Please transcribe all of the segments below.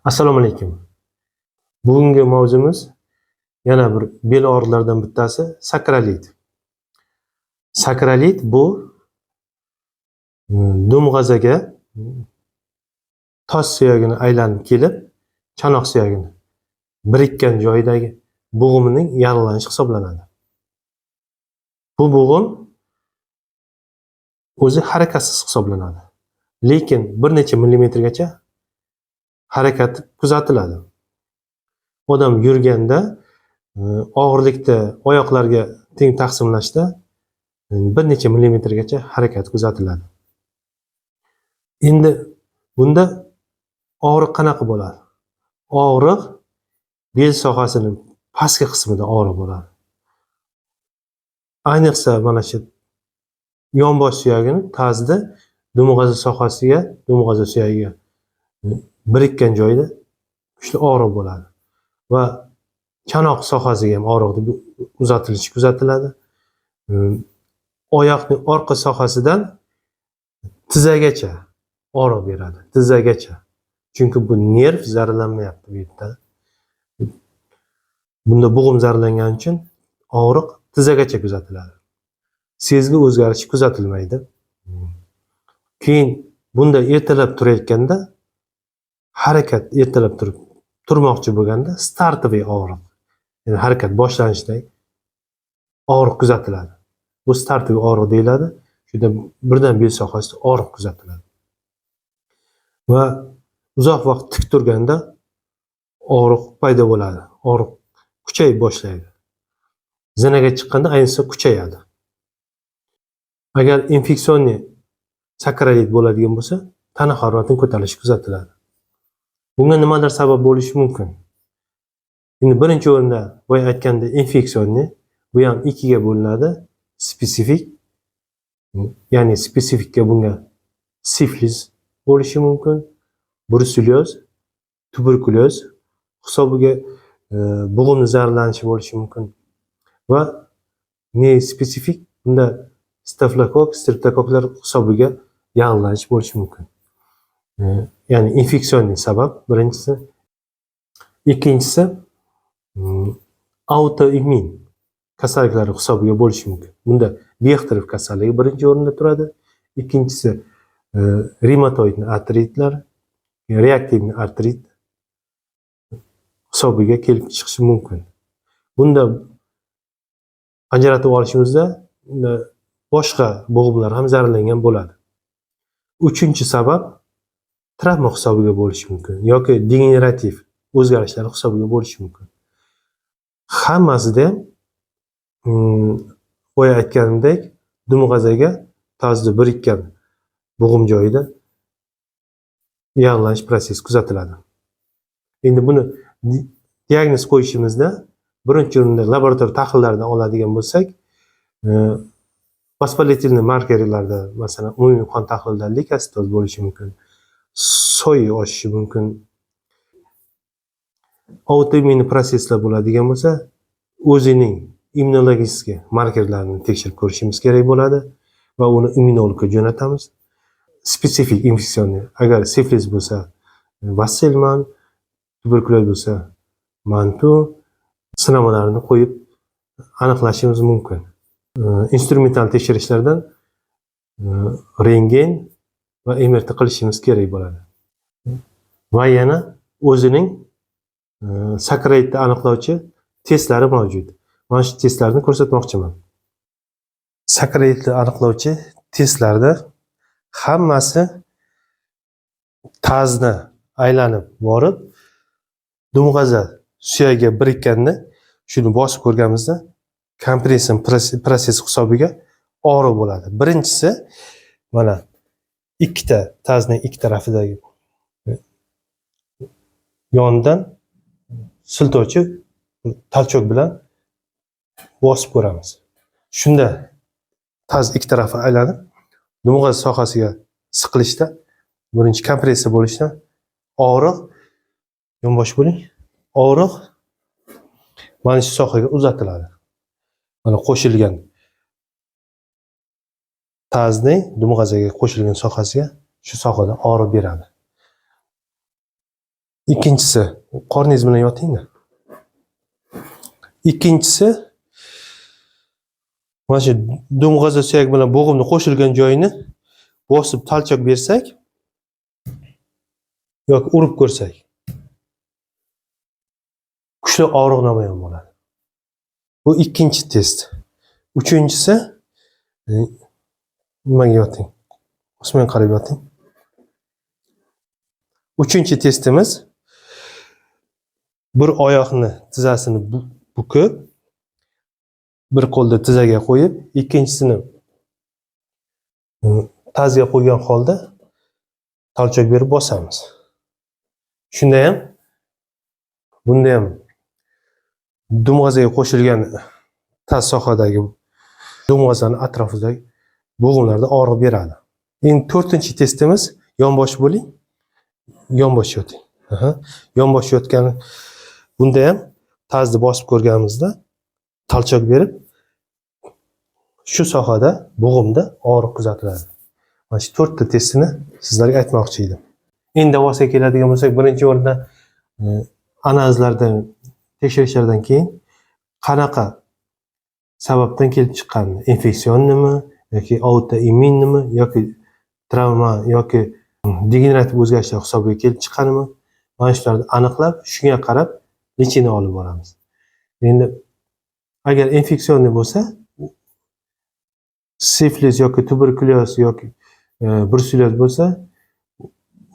Assalomu alaykum. Bugungi mavzumiz yana bir bel og'riqlaridan bittasi sakralit. Sakralit bu dumg'azaga tos suyagini aylanib kelib, chanoq suyagini birikkan joyidagi bo'g'imining yallig'lanishi hisoblanadi. Bu bo'g'im o'zi harakatsiz hisoblanadi. Lekin bir necha millimetrgacha harakati kuzatiladi. Odam yurganda og'irlikda oyoqlarga teng taqsimlashda bir necha millimetrgacha harakat kuzatiladi. Endi bunda og'riq qanaqa bo'ladi? Og'riq bel sohasining pastki qismida og'riq bo'ladi. Ayniqsa mana shu yonbosh suyagini tazda dumg'aza sohasiga, dumg'aza suyagiga birikkan joyda kuchli og'riq bo'ladi va chanoq sohasiga ham og'riq uzatilishi kuzatiladi. Oyoqning orqa sohasidan tizzagacha og'riq beradi, tizzagacha. Chunki bu nerv zararlanmayapti bu yerda. Bunda bo'g'im zararlangani uchun og'riq tizzagacha kuzatiladi. Sezgi o'zgarishi kuzatilmaydi. Keyin bunda ertalab turayotganda harakat ertalab turmoqchi bo'lganda startoviy og'riq, ya'ni harakat boshlanishidagi og'riq kuzatiladi. Bu startoviy og'riq deyiladi. Shunda birdan bel sohasida og'riq kuzatiladi. Va uzoq vaqt tik turganda og'riq paydo bo'ladi. Og'riq kuchayib boshlaydi. Zinaga chiqqanda ayniqsa kuchayadi. Agar infeksionniy sakralit bo'ladigan bo'lsa, tana haroratining ko'tarilishi kuzatiladi. Bunga nimalar sabab bo'lishi mumkin? Endi birinchi o'rinda boya aytgandek infeksionniy, bu ham ikkiga bo'linadi. Spesifik, ya'ni spesifikka bunga siflis bo'lishi mumkin, bruselyoz, tuberkulyoz hisobiga bo'g'imning zararlanishi bo'lishi mumkin va nespesifik bunda stafilokokk, streptokoklar hisobiga yallig'lanish bo'lishi mumkin. Ya'ni infeksionniy sabab birinchisi. Ikkinchisi autoimmun kasalliklar hisobiga bo'lishi mumkin. Bunda Bexterev kasalligi birinchi o'rinda turadi. Ikkinchisi reumatoid artritlar, reaktivniy artrit hisobiga kelib chiqishi mumkin. Bunda ajratib olishimizda boshqa bo'g'imlar ham zararlangan bo'ladi. Uchinchi sabab travma hisobiga bo'lishi mumkin yoki degenerativ o'zgarishlar hisobiga bo'lishi mumkin. Hammasida boya aytganimdek dumg'azaga tazda birikkan bo'g'im joyida yallig'lanish prosessi kuzatiladi. Endi buni diagnoz qo'yishimizda birinchi o'rinda laboratoriya tahlillaridan oladigan bo'lsak, fosfolipidli markerlarda masalan umumiy qon tahlilida leykositoz bo'lishi mumkin, so'yi oshishi mumkin. Autoimmun proseslar bo'ladigan bo'lsa, o'zining immunologik markerlarini tekshirib ko'rishimiz kerak bo'ladi va uni immunologga jo'natamiz. Spesifik infeksionniy, agar siflis bo'lsa, Wassermann, tuberkulyoz bo'lsa, Mantu sinovlarini qo'yib aniqlashimiz mumkin. Instrumental tekshirishlardan rentgen va MRT qilishimiz kerak bo'ladi. Va yana o'zining sakralitni aniqlovchi testlari mavjud. Mana shu testlarni ko'rsatmoqchiman. Sakralitni aniqlovchi testlarda hammasi tazni aylanib borib, dumg'aza suyagiga birikkanda shuni bosib ko'rganimizda kompression prosessi hisobiga og'riq bo'ladi. Birinchisi mana ikkita tazning ikki tarafidagi yonidan siltovchi talchoq bilan bosib ko'ramiz. Shunda taz ikki tarafi aylanib dumg'aza sohasiga siqilishda birinchi kompressiya bo'lishda og'riq yonbosh bo'ling. Og'riq mana shu sohaga uzatiladi. Mana qo'shilgan tazning dumg'azaga qo'shilgan sohasiga shu sohada og'riq beradi. Ikkinchisi, qorningiz bilan yotingda. Ikkinchisi, mana shu dumg'aza suyak bilan bo'g'imni qo'shilgan joyini bosib talchoq bersak yoki urib ko'rsak, kuchli og'riq namoyon bo'ladi. Bu ikkinchi test. Uchinchisi, nimaga yoting? Osmonga qarab yoting. Uchinchi testimiz, bir oyoqni tizzasini bukib, bir qo'lda tizzaga qo'yib, ikkinchisini tazga qo'ygan holda talchoq berib bosamiz. Shunda ham, bunda ham dumg'azaga qo'shilgan taz sohadagi dumg'azani atrofidagi bo'g'imlarda og'riq beradi. Endi to'rtinchi testimiz, yonbosh bo'ling. Yonbosh yoting. Yonbosh yotgan, bunda ham tazni bosib ko'rganimizda talchoq berib, shu sohada bo'g'imda og'riq kuzatiladi. Mana shu 4 ta testini sizlarga aytmoqchi edim. Endi davosiga keladigan bo'lsak, birinchi o'rinda analizlardan, tekshirishlardan keyin qanaqa sababdan kelib chiqqanini, infeksionnimi yoki autoimmunnimi yoki travma yoki degenerativ o'zgarishlar hisobiga kelib chiqqanimi, mana shularni aniqlab, shunga qarab lecheniya olib boramiz. Endi agar infeksion bo'lsa, siflis yoki tuberkulyoz yoki bruselyoz bo'lsa,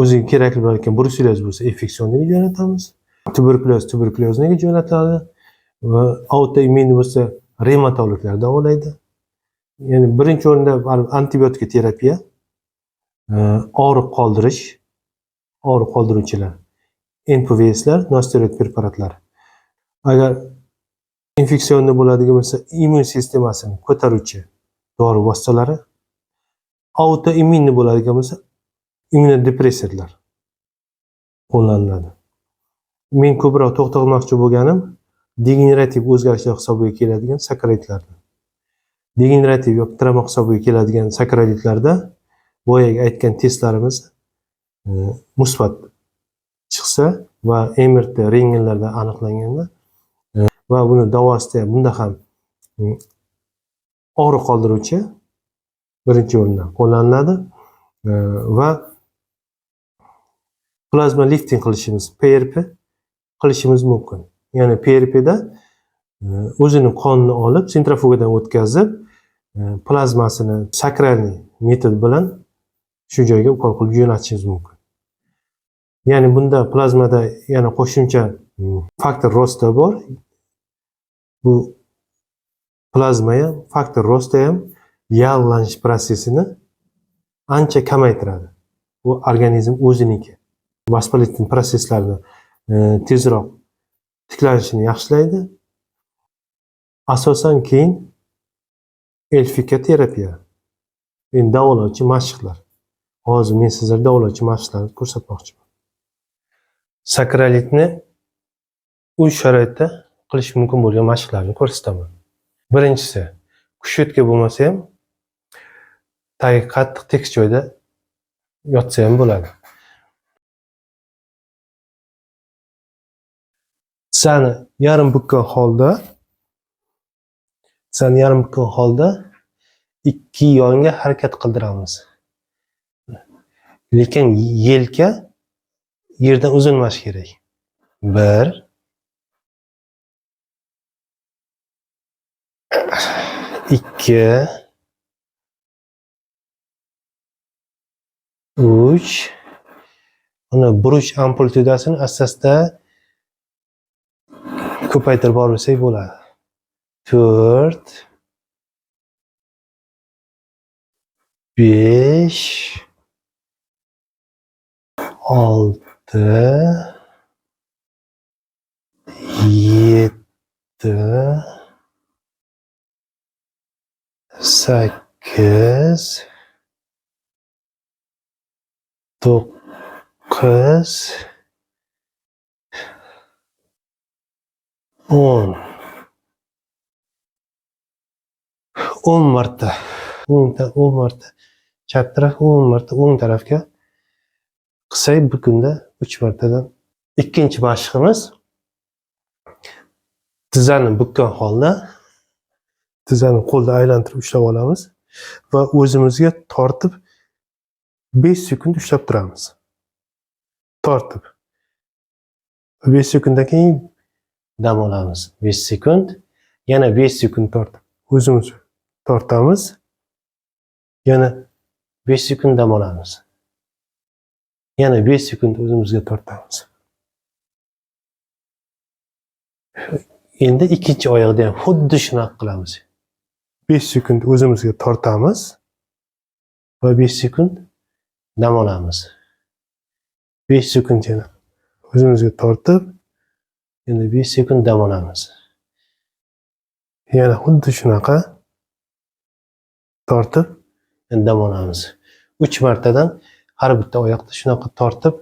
o'ziga kerakli bo'lgan bruselyoz bo'lsa, infeksionga jo'natamiz. Tuberkulyoznga jo'natadi va autoimmun bo'lsa, revmatologlar davolaydi. Ya'ni birinchi o'rinda antibiotik terapiya, og'riq qoldiruvchilar, NPVSlar, nosteroid preparatlar. Agar infeksion bo'ladigan bo'lsa, immun sistemasini ko'taruvchi dori vositalari, autoimmun bo'ladigan bo'lsa, immunodepressorlar qo'llaniladi. Men ko'proq to'xtalmoqchi bo'lganim degenerativ o'zgarishlar hisobiga keladigan sakararitlardan. Degenerativ yoki travma hisobiga keladigan sakararitlarda boyaga aytgan testlarimiz musbat chiqsa va MRT, rentgenlarda aniqlanganda va buni davosida bunda ham og'riq qoldiruvchi birinchi o'rinda qo'llaniladi va plazma lifting qilishimiz, PRP qilishimiz mumkin. Ya'ni PRPda o'zining qonini olib, sentrifugadan o'tkazib, plazmasini sakralniy metod bilan shu joyga ukol qilib jo'natishingiz mumkin. Ya'ni bunda plazmada yana qo'shimcha faktor rosti bor. Bu plazma ham, faktor rosti ham yallig'lanish prosesini ancha kamaytiradi. Bu organizm o'ziniki. Vaspalitin proseslarni tezroq tiklanishini yaxshilaydi. Asosan keyin elfika terapiya, endi davolovchi mashqlar. Hozir men sizlarga davolovchi mashqlarni ko'rsatmoqchiman. Sakralitni uy sharoitida qilish mumkin bo'lgan mashqlarni ko'rsataman. Birinchisi, kushetka bo'lmasa ham, tagi qattiq tekis joyda yotsa ham bo'ladi. Tizzani yarim bukkan holda ikki yonga harakat qildiramiz. Lekin yelka yerdan uzilmashi kerak. 1 2 3 Uni burush amplitudasini asta-asta ko'paytirib borsak bo'ladi. 4 5 6 7 8 9 10 marta. 10 marta chap taraf, 10 marta o'ng tarafga qilsak, bir kunda 3 martadan Ikkinchi mashqimiz tizzani bukkan holda tizzani qo'lda aylantirib ushlab olamiz va o'zimizga tortib 5 sekund ushlab turamiz. Tortib 5 sekunddan keyin dam olamiz. 5 sekund, yana 5 sekund tortib o'zimiz tortamiz. Yana 5 sekund dam olamiz. Yana 5 sekund o'zimizga tortamiz. Endi ikkinchi oyoqda ham xuddi shunaqa qilamiz. 5 sekund o'zimizga tortamiz va 5 sekund dam olamiz. 5 sekund yana o'zimizga tortib, yana 5 sekund dam olamiz. Yana xuddi shunaqa tortib, dam olamiz. 3 martadan har bitta oyoqda shunaqa tortib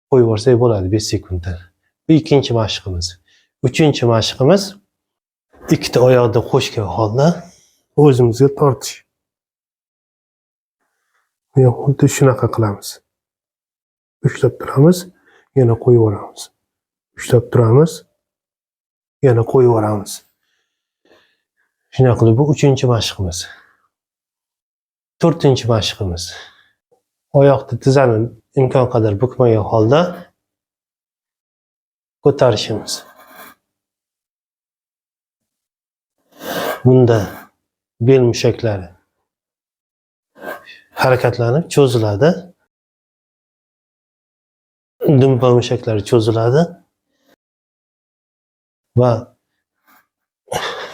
qo'yib yuborsak bo'ladi 5 sekundda. Bu ikkinchi mashqimiz. Uchinchi mashqimiz ikkita oyoqni qo'shgan holda o'zimizga tortish. Yana xuddi shunaqa qilamiz. Ushlab turamiz, yana qo'yib yuboramiz. Ushlab turamiz, yana qo'yib yuboramiz. Shunaqa qilib bu uchinchi mashqimiz. To'rtinchi mashqimiz. Oyoqni tizzani imkon qadar bukmagan holda ko'tarishimiz. Bunda bel mushaklari harakatlanib cho'ziladi. Dumba mushaklari cho'ziladi va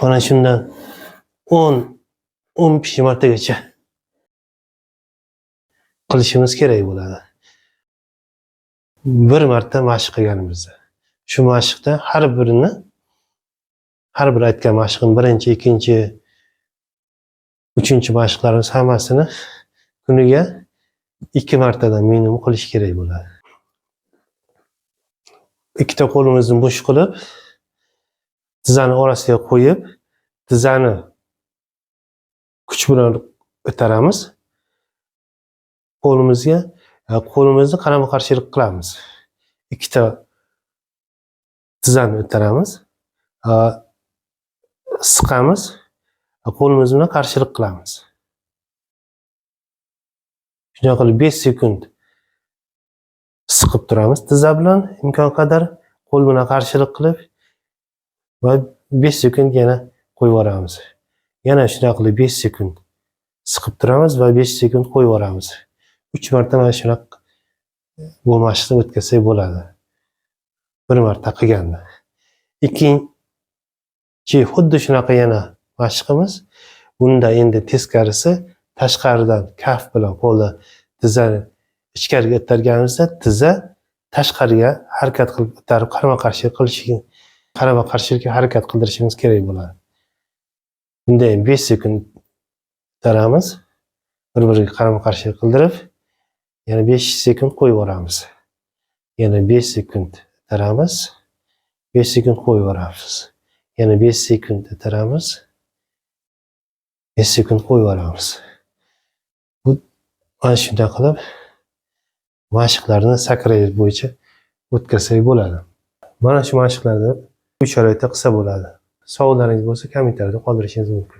mana shundan 10-15 martagacha qilishimiz kerak bo'ladi. Bir marta mashq qilganimizda. Shu mashqda har bir aytgan mashqim birinchi, ikkinchi, uchinchi mashqlarimiz hammasini kuniga 2 martadan minimum qilish kerak bo'ladi. Ikkita qo'limizni bo'sh qilib, tizzani orasiga qo'yib, tizzani kuch bilan ko'taramiz. Qo'limizni qarama-qarshilik qilamiz. Ikkita tizzani ko'taramiz, siqamiz, qo'limiz bilan qarshilik qilamiz. Shunday qilib 5 sekund siqib turamiz tizza bilan, imkon qadar qo'l bilan qarshilik qilib va 5 sekund yana qo'yib yuboramiz. Yana shunday qilib 5 sekund siqib turamiz va 5 sekund qo'yib yuboramiz. 3 marta mana shunaqa bu mashqni o'tkazsak bo'ladi. Bir marta qilganda. Ikkinchi xuddi shunaqa yana mashqimiz. Bunda endi teskarisi tashqaridan kaf bilan qo'lni tizzani ichkariga itarganimizda tizza tashqariga harakat qilib itarib qarama-qarshilikka harakat qildirishimiz kerak bo'ladi. Bunda ham 5 sekund itaramiz, bir-biriga qarama-qarshilik qildirib, yana 5 sekund qo'yib yuboramiz. Yana 5 sekund itaramiz, 5 sekund qo'yib yuboramiz. Yana 5 sekund itaramiz, 5 sekund qo'yib yuboramiz. Bu mana shunday qilib mashqlarni sakrash bo'yicha o'tkazsak bo'ladi. Mana shu mashqlarni uy sharoitida qilsa bo'ladi. Savollaringiz bo'lsa kommentariyada qoldirishingiz mumkin.